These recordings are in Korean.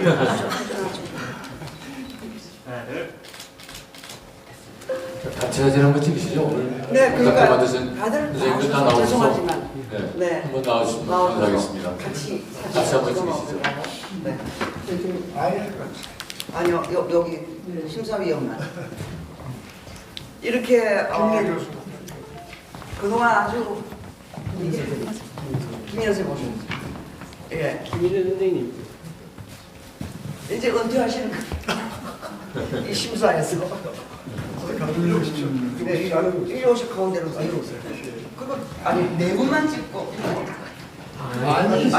하나, 둘. 같이 사진 한번 찍으시죠 오늘. 네, 그러니까 받으신 다들 선생님들 다 나오셔서 나오셔서 죄송하지만 네, 한번 나오시면 감사하겠습니다. 같이 한번 찍으시죠. 네. 아니요, 여기 심사위원만. 이렇게 그동안 아주 김인호 선생님 오셨죠. 예. 김인호 선생님. 이제 은퇴하시는 이 심사에서. 이리 오십시오. 네, 이리 오셔 가운데로 이리 오세요. 그거 아니 네 분만 찍고. 아니,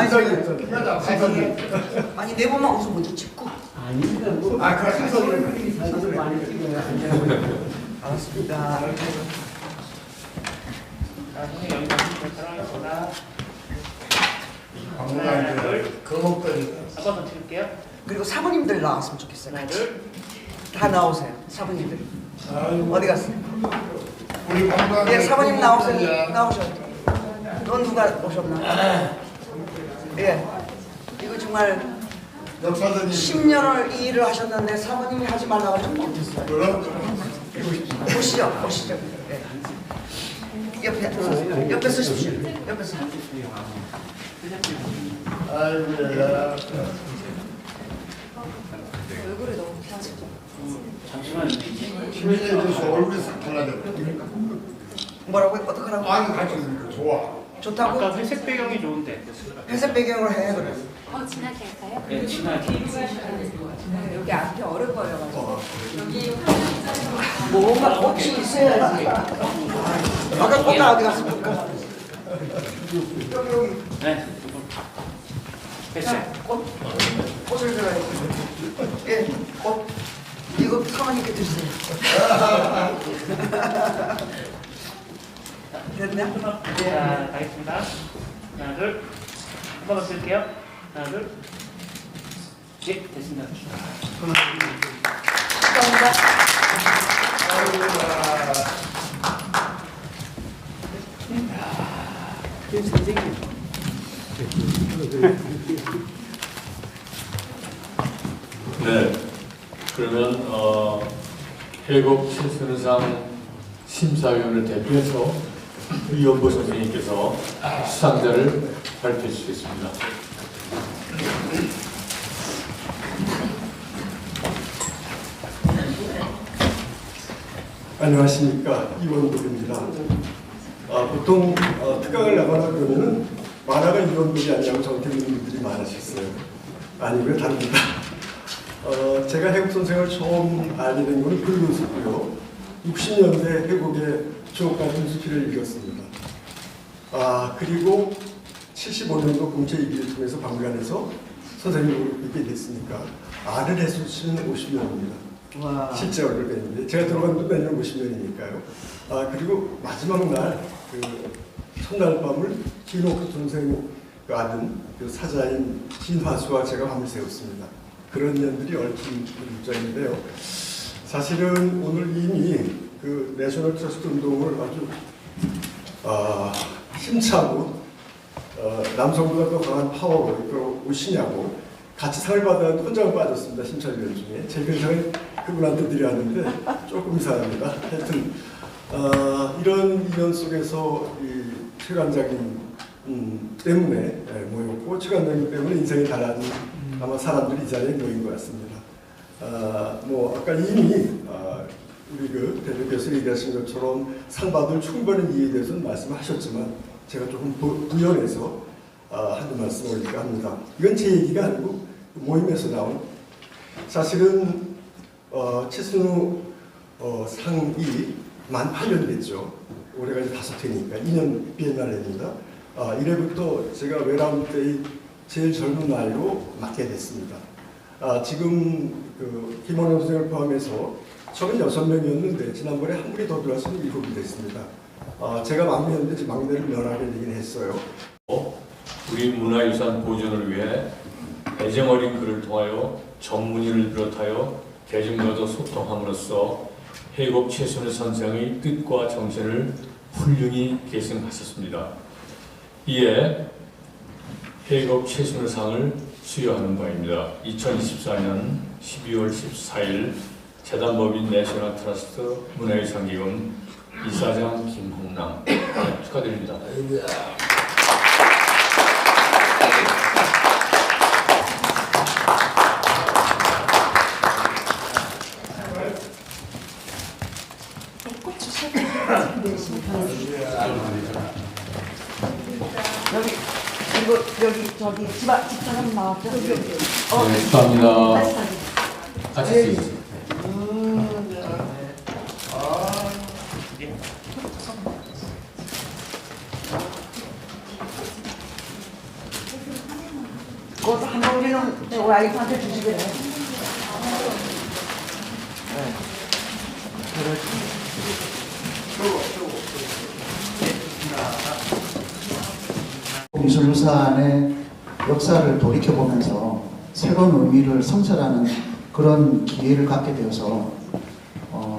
아니 네 분만 우선 먼저 찍고. 아닙니다. 뭐. 그럼 사진 많이 찍어요. 알았습니다. 선생님 여기서 촬영하겠습니다. 하나, 둘. 한 번 더 찍을게요. 그리고 사모님들 나왔으면 좋겠어요. 하나, 같이. 둘. 다 나오세요. 사모님들. 어디 갔어요? 우리 건강. 예, 사모님 나오세요. 나오셨죠. 넌 누가 오셨나? 예. 이거 정말 역사들이 10년을 이 일을 하셨는데 사모님이 하지 말라고 좀 못했어요. 보시죠, 보시죠. 예. 옆에 쓰십시오. 옆에 쓰십시오. 아이고야. 얼굴이 너무 편하시죠? 잠시만요. 김민재 대해서 얼굴이 싹 달라져. 뭐라고? 어떡하라고? 아니 같이 있으니까 좋아. 좋다고? 아까 회색 배경이 좋은데. 회색 배경으로 해 그래. 진하게 할까요? 네, 진하게. 여기 앞에 얼음 버려가지고 여기 뭔가 꽃이 있어야지. 아까 꽃 다 어디 갔습니까? 네. 회색. 꽃을 줘야지. 예, 꽃. 이거 사모님께 드세요. 됐냐? 자, 가겠습니다. 하나, 둘. 한 번 더 쓸게요. 하나, 둘. 예, 됐습니다. 선생님. 네. 그러면 해곡 최순상 심사위원을 대표해서 이연보 선생님께서 수상자를 발표해 주시겠습니다. 안녕하십니까, 이원복입니다. 보통 특강을 나가나 그러면은 만화가 이원복이 아니라고 저한테 묻는 분들이 많으셨어요. 아니고요, 다릅니다. 제가 해국 선생을 처음 알게 된 것은 불교수고요. 60년대 해국의 주옥같은 수필을 읽었습니다. 그리고 75년도 공채이기를 통해서 박물관에서 선생님을 뵙게 됐으니까 알을 해주시는 50년입니다. 실제 얼굴 뵀는데 제가 들어간 건 내년 50년이니까요. 그리고 마지막 날 그 첫날 밤을 김옥수 선생 그 아들 그 사자인 진화수와 제가 밤을 새웠습니다. 그런 년들이 얽힌 글자인데요. 사실은 오늘 이미 그 내셔널 트러스트 운동을 아주 힘차고 남성보다 더 강한 파워로 이끌어 오시냐고 같이 상을 받았는데 혼자만 빠졌습니다. 심사위원 중에. 제 근상을 그분한테 드려야 하는데 조금 이상합니다. 하여튼 이런 인연 속에서 이 최관장님 때문에 모였고 최관장님 때문에 인생이 달라진 아마 사람들이 이 자리에 모인 것 같습니다. 아까 이미 우리 그 대표께서 얘기하신 것처럼 상 받을 충분한 이유에 대해서는 말씀하셨지만 제가 조금 부연해서 한두 말씀 올릴까 합니다. 이건 제 얘기가 아니고 모임에서 나온 사실은 최순우 상이 만 8년 됐죠. 올해가 이제 5회니까 2년 비엔날레입니다. 1회부터 제가 외람 때의 제일 젊은 나이로 맡게 됐습니다. 지금 그 김원영 선생을 포함해서 처음엔 6명이었는데 지난번에 한 분이 더 들어와서 7이 됐습니다. 제가 막내였는데 지금 막내를 면하게 되긴 했어요. 우리 문화유산 보존을 위해 애정 어린 글을 통하여 전문의를 비롯하여 대중과도 소통함으로써 해곡 최순우 선생의 뜻과 정신을 훌륭히 계승하셨습니다. 이에 해곡 최순우 상을 수여하는 바입니다. 2024년 12월 14일 재단법인 내셔널 트러스트 문화유산기금 이사장 김홍남 축하드립니다. 꽃 주세요. 여기 이거 여기 저기 집사람 나왔죠? 네, 축하합니다. 같이 쓰겠습니다. 그것도 한 봉지는 우리 와이프한테 주시게. 미술유산의 역사를 돌이켜보면서 새로운 의미를 성찰하는 그런 기회를 갖게 되어서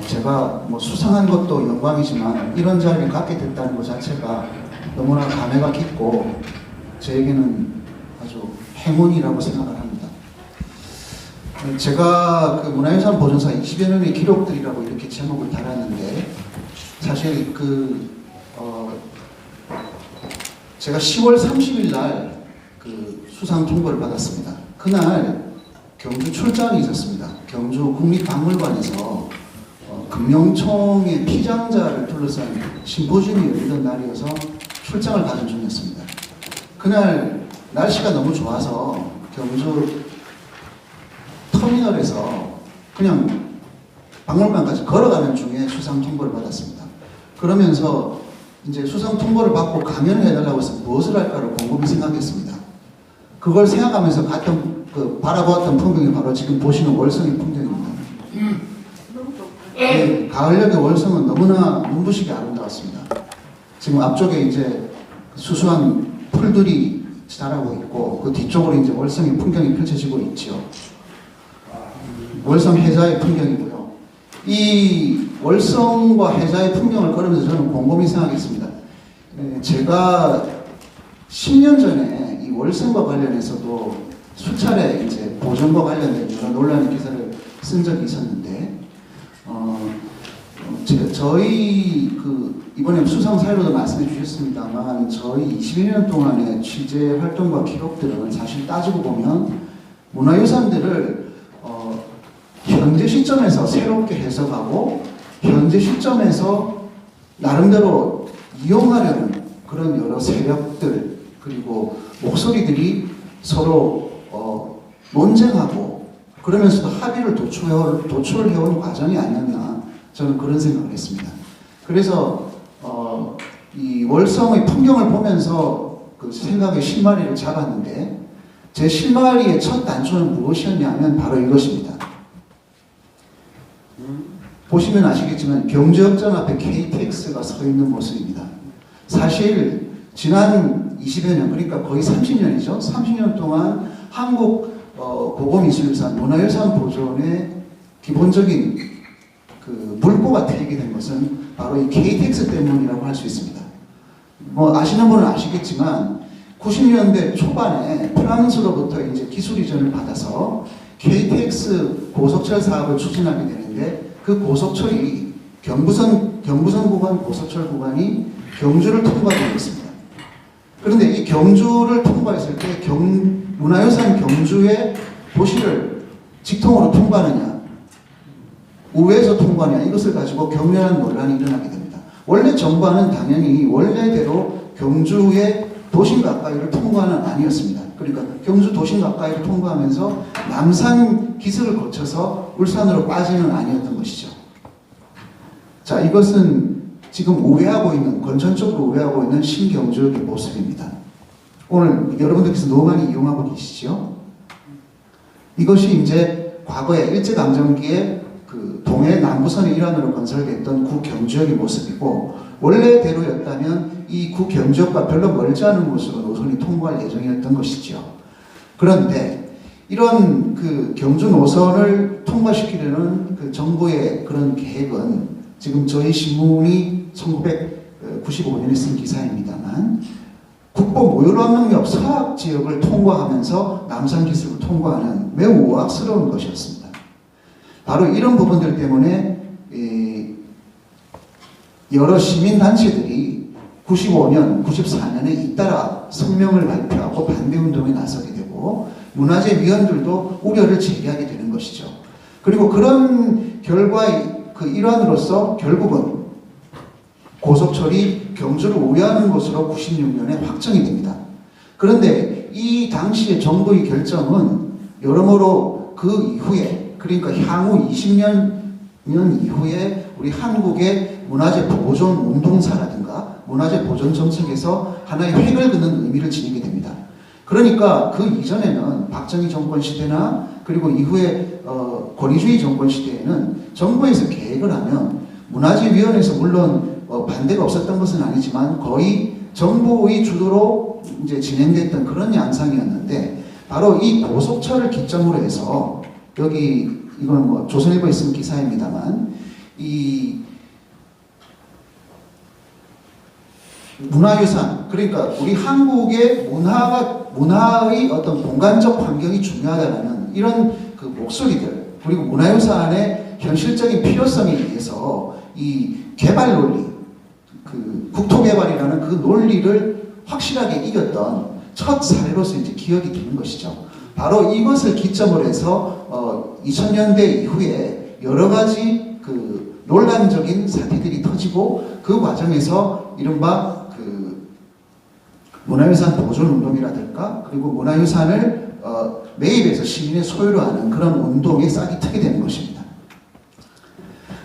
제가 뭐 수상한 것도 영광이지만 이런 자리를 갖게 됐다는 것 자체가 너무나 감회가 깊고 저에게는 아주 행운이라고 생각을 합니다. 제가 그 문화유산 보존사 20여 년의 기록들이라고 이렇게 제목을 달았는데 사실 제가 10월 30일 날 그 수상 통보를 받았습니다. 그날 경주 출장이 있었습니다. 경주 국립박물관에서 금명총의 피장자를 둘러싼 심포지움이 열리던 날이어서 출장을 가는 중이었습니다. 그날 날씨가 너무 좋아서 경주 터미널에서 그냥 박물관까지 걸어가는 중에 수상 통보를 받았습니다. 그러면서 이제 수상 통보를 받고 강연을 해달라고 해서 무엇을 할까를 곰곰이 생각했습니다. 그걸 생각하면서 바라보았던 풍경이 바로 지금 보시는 월성의 풍경입니다. 네, 가을녘의 월성은 너무나 눈부시게 아름다웠습니다. 지금 앞쪽에 이제 수수한 풀들이 자라고 있고 그 뒤쪽으로 이제 월성의 풍경이 펼쳐지고 있죠. 월성 해자의 풍경이고요. 이 월성과 해자의 풍경을 걸으면서 저는 곰곰이 생각했습니다. 제가 10년 전에 이 월성과 관련해서도 수차례 이제 보존과 관련된 여러 논란의 기사를 쓴 적이 있었는데, 저희 이번에 수상 사례로도 말씀해 주셨습니다만, 저희 21년 동안의 취재 활동과 기록들은 사실 따지고 보면 문화유산들을 현재 시점에서 새롭게 해석하고 현재 시점에서 나름대로 이용하려는 그런 여러 세력들 그리고 목소리들이 서로 논쟁하고 그러면서도 합의를 도출해온 과정이 아니었나 저는 그런 생각을 했습니다. 그래서 이 월성의 풍경을 보면서 그 생각의 실마리를 잡았는데 제 실마리의 첫 단초는 무엇이었냐면 바로 이것입니다. 보시면 아시겠지만 경주역전 앞에 KTX가 서 있는 모습입니다. 사실 지난 20여 년, 그러니까 거의 30년이죠. 30년 동안 한국 고고미술유산, 문화유산 보존의 기본적인 그 물꼬가 트이게 된 것은 바로 이 KTX 때문이라고 할 수 있습니다. 뭐 아시는 분은 아시겠지만 90년대 초반에 프랑스로부터 이제 기술 이전을 받아서 KTX 고속철 사업을 추진하게 되는데 그 고속철이 경부선 구간 고속철 구간이 경주를 통과되고 있습니다. 그런데 이 경주를 통과했을 때 문화유산 경주의 도시를 직통으로 통과하느냐 우회해서 통과하느냐 이것을 가지고 격렬한 논란이 일어나게 됩니다. 원래 정부안은 당연히 원래대로 경주의 도심 가까이를 통과는 아니었습니다. 그러니까 경주 도심 가까이를 통과하면서 남산 기슭을 거쳐서 울산으로 빠지는 아니었던 것이죠. 자, 이것은 지금 건전적으로 우회하고 있는 신경주역의 모습입니다. 오늘 여러분들께서 너무 많이 이용하고 계시죠? 이것이 이제 과거에 일제강점기에 그 동해 남부선의 일환으로 건설됐던 구경주역의 모습이고 원래대로였다면 이 구경주역과 별로 멀지 않은 곳으로 노선이 통과할 예정이었던 것이죠. 그런데 이런 그 경주 노선을 통과시키려는 그 정부의 그런 계획은 지금 저희 신문이 1995년에 쓴 기사입니다만 북부 무혈환능력 서학 지역을 통과하면서 남산기슭을 통과하는 매우 우악스러운 것이었습니다. 바로 이런 부분들 때문에 여러 시민단체들이 95년, 94년에 잇따라 성명을 발표하고 반대운동에 나서게 되고 문화재위원들도 우려를 제기하게 되는 것이죠. 그리고 그런 결과의 그 일환으로서 결국은 고속철이 경주를 우회하는 것으로 96년에 확정이 됩니다. 그런데 이 당시의 정부의 결정은 여러모로 그 이후에, 그러니까 향후 20년 이후에 우리 한국의 문화재 보존 운동사라든가 문화재 보존 정책에서 하나의 획을 그는 의미를 지니게 됩니다. 그러니까 그 이전에는 박정희 정권 시대나 그리고 이후에 권위주의 정권 시대에는 정부에서 계획을 하면 문화재위원회에서 물론 반대가 없었던 것은 아니지만 거의 정부의 주도로 이제 진행됐던 그런 양상이었는데 바로 이 고속철을 기점으로 해서 여기 이건 뭐 조선일보에 쓴 기사입니다만 이 문화유산, 그러니까 우리 한국의 문화의 어떤 공간적 환경이 중요하다는 이런 그 목소리들, 그리고 문화유산의 현실적인 필요성에 의해서 이 개발 논리, 그 국토개발이라는 그 논리를 확실하게 이겼던 첫 사례로서 이제 기억이 되는 것이죠. 바로 이것을 기점으로 해서 2000년대 이후에 여러 가지 그 논란적인 사태들이 터지고 그 과정에서 이른바 그 문화유산 보존 운동이라든가 그리고 문화유산을 매입해서 시민의 소유로 하는 그런 운동에 싹이 트게 되는 것입니다.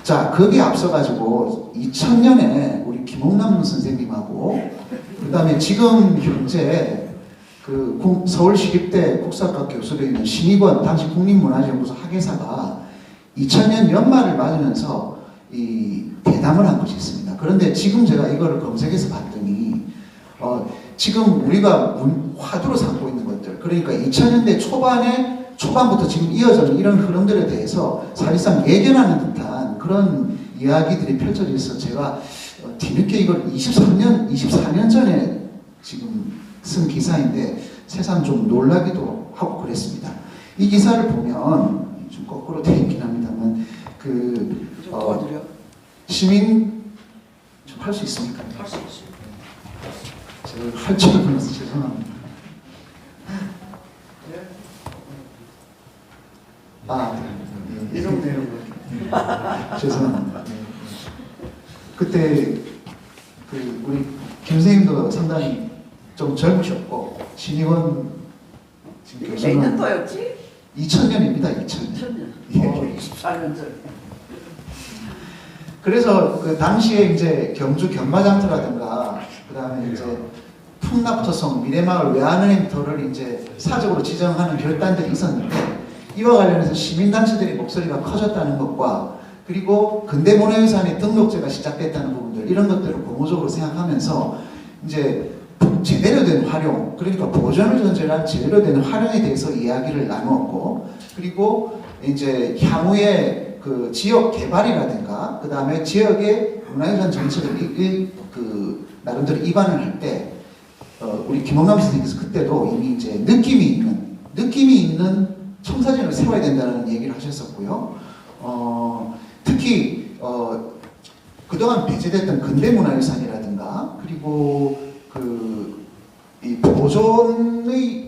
자, 거기에 앞서가지고 2000년에 우리 김홍남 선생님하고 그 다음에 지금 현재 그 서울시립대 국사학과 교수로 있는 신익원 당시 국립문화재연구소 학예사가 2000년 연말을 맞으면서 이 대담을 한 것이 있습니다. 그런데 지금 제가 이거를 검색해서 봤더니 지금 우리가 화두로 삼고 있는 것들, 그러니까 2000년대 초반부터 지금 이어지는 이런 흐름들에 대해서 사실상 예견하는 듯한 그런 이야기들이 펼쳐져 있어서 제가 뒤늦게 이걸 24년 전에 지금 쓴 기사인데 세상 좀 놀라기도 하고 그랬습니다. 이 기사를 보면 좀 거꾸로 되어 있긴 합니다만 그 시민 좀 할 수 있습니까? 할 수 있어요. 제가 할 줄을 몰라서 죄송합니다. 이름 되는 거. 죄송합니다. 그때 그 우리 김 선생님도 상당히 좀 젊으셨고 신익원 지금 몇 교수는 년도였지? 2000년입니다. 2000년. 2000년. 예. 24년 전. 그래서 그 당시에 이제 경주 견마장터라든가 그 다음에 이제 풍납터성 미래마을 외환은행터를 이제 사적으로 지정하는 결단들이 있었는데 이와 관련해서 시민단체들의 목소리가 커졌다는 것과 그리고 근대문화유산의 등록제가 시작됐다는 부분들 이런 것들을 고무적으로 생각하면서 이제 제대로 된 활용, 그러니까 보존을 전제로 한 제대로 된 활용에 대해서 이야기를 나누었고 그리고 이제 향후에 그 지역 개발이라든가 그 다음에 지역의 문화유산 정책을 그 나름대로 입안을 할 때 우리 김홍남 선생님께서 그때도 이미 이제 느낌이 있는 청사진을 세워야 된다는 얘기를 하셨었고요. 특히 그동안 배제됐던 근대문화유산이라든가 그리고 이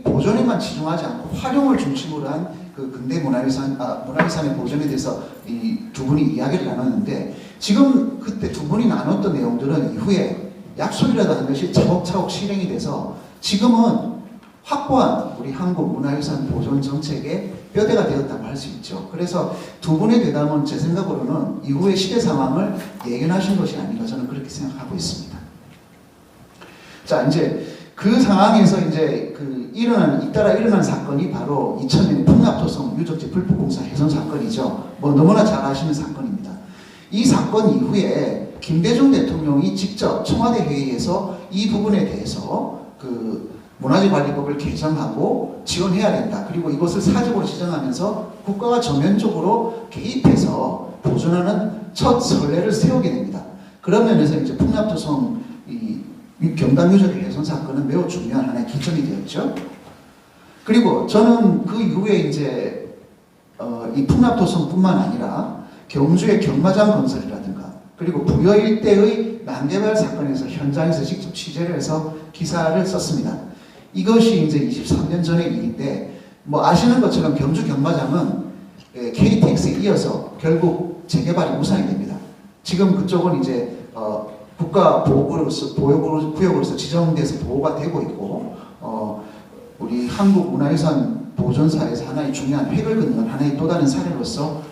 보존에만 치중하지 않고 활용을 중심으로 한 그 근대 문화유산의 보존에 대해서 이 두 분이 이야기를 나눴는데 지금 그때 두 분이 나눴던 내용들은 이후에 약속이라도 한 것이 차곡차곡 실행이 돼서 지금은 확고한 우리 한국 문화유산 보존 정책의 뼈대가 되었다고 할 수 있죠. 그래서 두 분의 대담은 제 생각으로는 이후의 시대 상황을 예견하신 것이 아닌가 저는 그렇게 생각하고 있습니다. 자, 이제 그 상황에서 이제 잇따라 일어난 사건이 바로 2000년 풍납토성 유적지 불법공사 훼손 사건이죠. 뭐 너무나 잘 아시는 사건입니다. 이 사건 이후에 김대중 대통령이 직접 청와대 회의에서 이 부분에 대해서 그 문화재관리법을 개정하고 지원해야 된다. 그리고 이것을 사적으로 지정하면서 국가가 전면적으로 개입해서 보존하는 첫 선례를 세우게 됩니다. 그런 면에서 이제 풍납토성 이 경당 유적의 훼손 사건은 매우 중요한 하나의 기점이 되었죠. 그리고 저는 그 이후에 이제 이 풍납토성뿐만 아니라 경주의 경마장 건설이라든가 그리고 부여 일대의 난개발 사건에서 현장에서 직접 취재를 해서 기사를 썼습니다. 이것이 이제 23년 전의 일인데 뭐 아시는 것처럼 경주 경마장은 KTX에 이어서 결국 재개발이 무산이 됩니다. 지금 그쪽은 이제 국가 보호구역으로서 지정돼서 보호가 되고 있고 우리 한국 문화유산 보존사에서 하나의 중요한 획을 긋는 하나의 또 다른 사례로서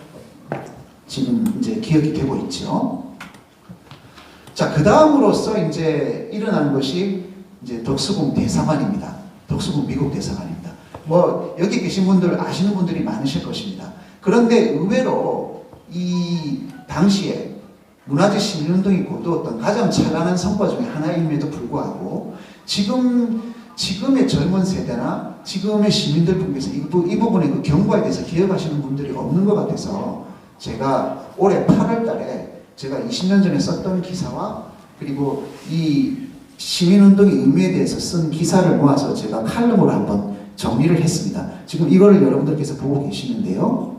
지금 이제 기억이 되고 있죠. 자, 그 다음으로서 이제 일어나는 것이 이제 덕수궁 대사관입니다. 덕수궁 미국 대사관입니다. 뭐 여기 계신 분들 아시는 분들이 많으실 것입니다. 그런데 의외로 이 당시에 문화재 시민운동이 거두었던 가장 찬란한 성과 중에 하나임에도 불구하고 지금의 젊은 세대나 지금의 시민들 분께서 이 부분의 그 경과에 대해서 기억하시는 분들이 없는 것 같아서 제가 올해 8월 달에 제가 20년 전에 썼던 기사와 그리고 이 시민운동의 의미에 대해서 쓴 기사를 모아서 제가 칼럼으로 한번 정리를 했습니다. 지금 이거를 여러분들께서 보고 계시는데요.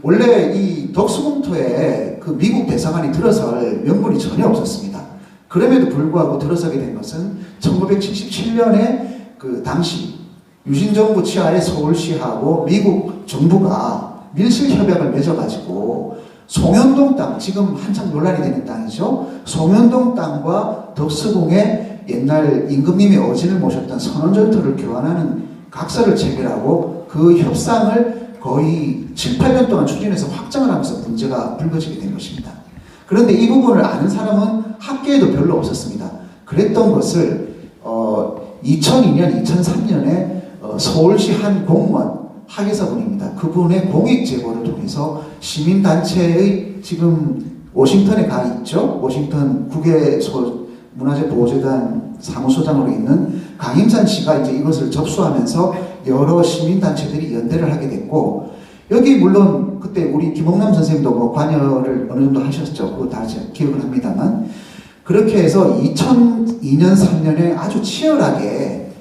원래 이 덕수궁토에 그 미국 대사관이 들어설 명분이 전혀 없었습니다. 그럼에도 불구하고 들어서게 된 것은 1977년에 그 당시 유신정부 치하의 서울시하고 미국 정부가 밀실협약을 맺어가지고 송현동 땅, 지금 한창 논란이 되는 땅이죠. 송현동 땅과 덕수궁의 옛날 임금님의 어진을 모셨던 선원전투를 교환하는 각서를 체결하고 그 협상을 거의 7, 8년 동안 추진해서 확장을 하면서 문제가 불거지게 된 것입니다. 그런데 이 부분을 아는 사람은 학계에도 별로 없었습니다. 그랬던 것을 2002년, 2003년에 서울시 한 공무원 하계사분입니다. 그분의 공익 제보를 통해서 시민단체의 지금 워싱턴에 가 있죠. 워싱턴 국외 문화재 보호재단 사무소장으로 있는 강임산 씨가 이제 이것을 접수하면서 여러 시민단체들이 연대를 하게 됐고, 여기 물론 그때 우리 김홍남 선생님도 뭐 관여를 어느 정도 하셨죠. 그거 다 기억을 합니다만, 그렇게 해서 2002년, 3년에 아주 치열하게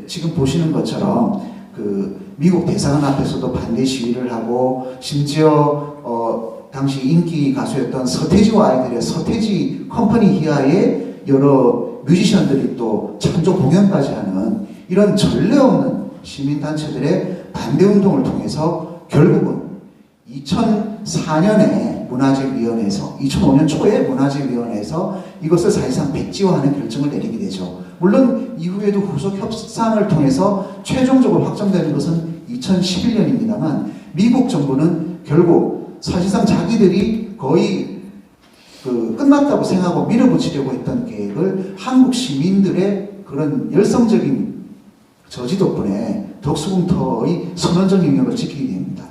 지금 보시는 것처럼 그 미국 대사관 앞에서도 반대 시위를 하고, 심지어 당시 인기 가수였던 서태지와 아이들의 서태지 컴퍼니 이하의 여러 뮤지션들이 또 찬조 공연까지 하는 이런 전례 없는 시민단체들의 반대운동을 통해서 결국은 2004년에 문화재위원회에서 2005년 초에 문화재위원회에서 이것을 사실상 백지화하는 결정을 내리게 되죠. 물론 이후에도 후속 협상을 통해서 최종적으로 확정되는 것은 2011년입니다만 미국 정부는 결국 사실상 자기들이 거의 끝났다고 생각하고 밀어붙이려고 했던 계획을 한국 시민들의 그런 열성적인 저지 덕분에 덕수궁터의 선언적 영역을 지키게 됩니다.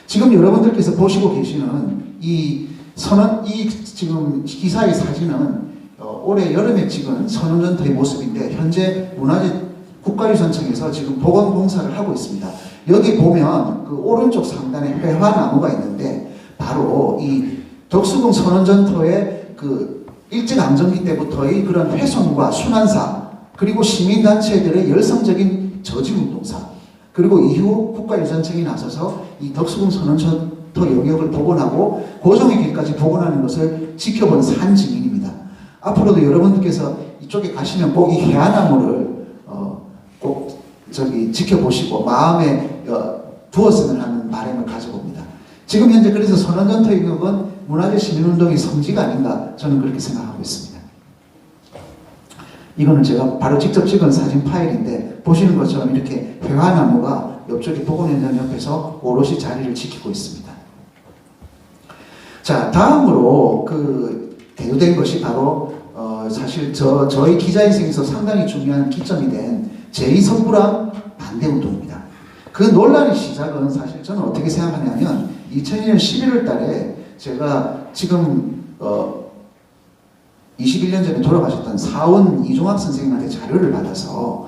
지금 여러분들께서 보시고 계시는 이 지금 기사의 사진은 올해 여름에 찍은 선언전터의 모습인데, 현재 문화재 국가유산청에서 지금 복원공사를 하고 있습니다. 여기 보면 그 오른쪽 상단에 회화나무가 있는데, 바로 이 덕수궁 선언전터의 그 일제강점기 때부터의 그런 훼손과 순환사, 그리고 시민단체들의 열성적인 저지운동사, 그리고 이후 국가유산청이 나서서 이 덕수궁 선언전터 영역을 복원하고 고종의 길까지 복원하는 것을 지켜본 산증인입니다. 앞으로도 여러분들께서 이쪽에 가시면 꼭 이 회화나무를 꼭 지켜보시고 마음에 두었으면 하는 바람을 가져봅니다. 지금 현재 그래서 선언전터 영역은 문화재 시민운동의 성지가 아닌가, 저는 그렇게 생각하고 있습니다. 이거는 제가 바로 직접 찍은 사진 파일인데, 보시는 것처럼 이렇게 회화나무가 옆쪽에 복원현장 옆에서 오롯이 자리를 지키고 있습니다. 자, 다음으로 대두된 것이 바로 사실 저희 기자인생에서 상당히 중요한 기점이 된 제2석굴암 반대운동입니다. 그 논란의 시작은 사실 저는 어떻게 생각하냐면, 2002년 11월 달에 제가 지금 21년 전에 돌아가셨던 사원 이종학 선생님한테 자료를 받아서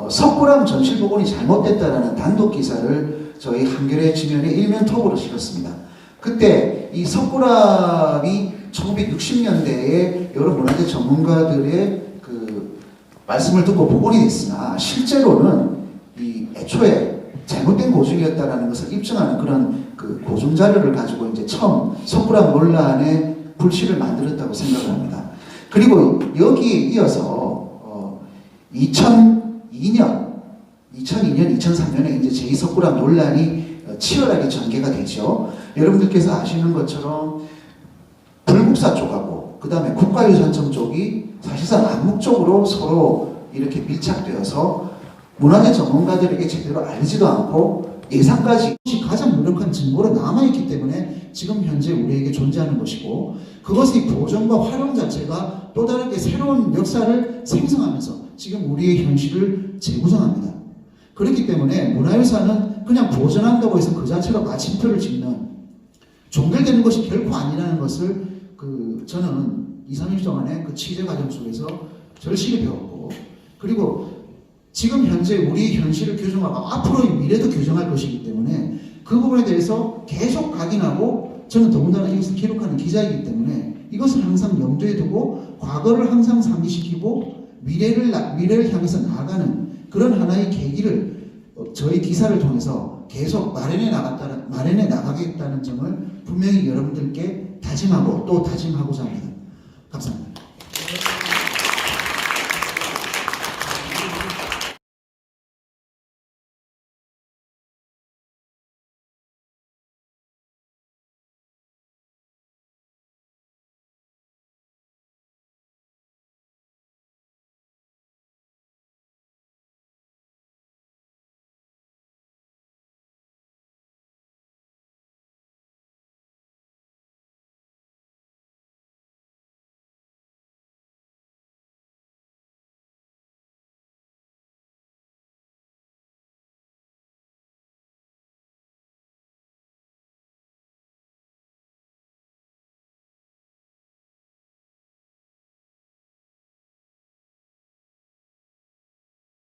석굴암 전실 복원이 잘못됐다라는 단독 기사를 저희 한겨레 지면에 일면 톱으로 실었습니다. 그때 이 석굴암이 1960년대에 여러 문화재 전문가들의 그 말씀을 듣고 복원이 됐으나 실제로는 이 애초에 잘못된 고증이었다라는 것을 입증하는 그런 그 고증 자료를 가지고 이제 처음 석굴암 논란의 불씨를 만들었다고 생각을 합니다. 그리고 여기에 이어서 2002년, 2003년에 이제 제2석굴암 논란이 치열하게 전개가 되죠. 여러분들께서 아시는 것처럼 불국사 쪽하고 그 다음에 국가유산청 쪽이 사실상 암묵적으로 서로 이렇게 밀착되어서 문화재 전문가들에게 제대로 알지도 않고 예상까지 가장 유력한 증거로 남아있기 때문에 지금 현재 우리에게 존재하는 것이고 그것의 보존과 활용 자체가 또 다르게 새로운 역사를 생성하면서 지금 우리의 현실을 재구성합니다. 그렇기 때문에 문화유산은 그냥 보존한다고 해서 그 자체로 마침표를 짓는 종결되는 것이 결코 아니라는 것을 저는 2-3일 동안의 그 취재 과정 속에서 절실히 배웠고 그리고 지금 현재 우리 현실을 교정하고 앞으로의 미래도 교정할 것이기 때문에 그 부분에 대해서 계속 각인하고 저는 더군다나 이것을 기록하는 기자이기 때문에 이것을 항상 염두에 두고 과거를 항상 상기시키고 미래를 향해서 나아가는 그런 하나의 계기를 저희 기사를 통해서 계속 마련해 나가겠다는 점을 분명히 여러분들께 다짐하고 또 다짐하고자 합니다. 감사합니다.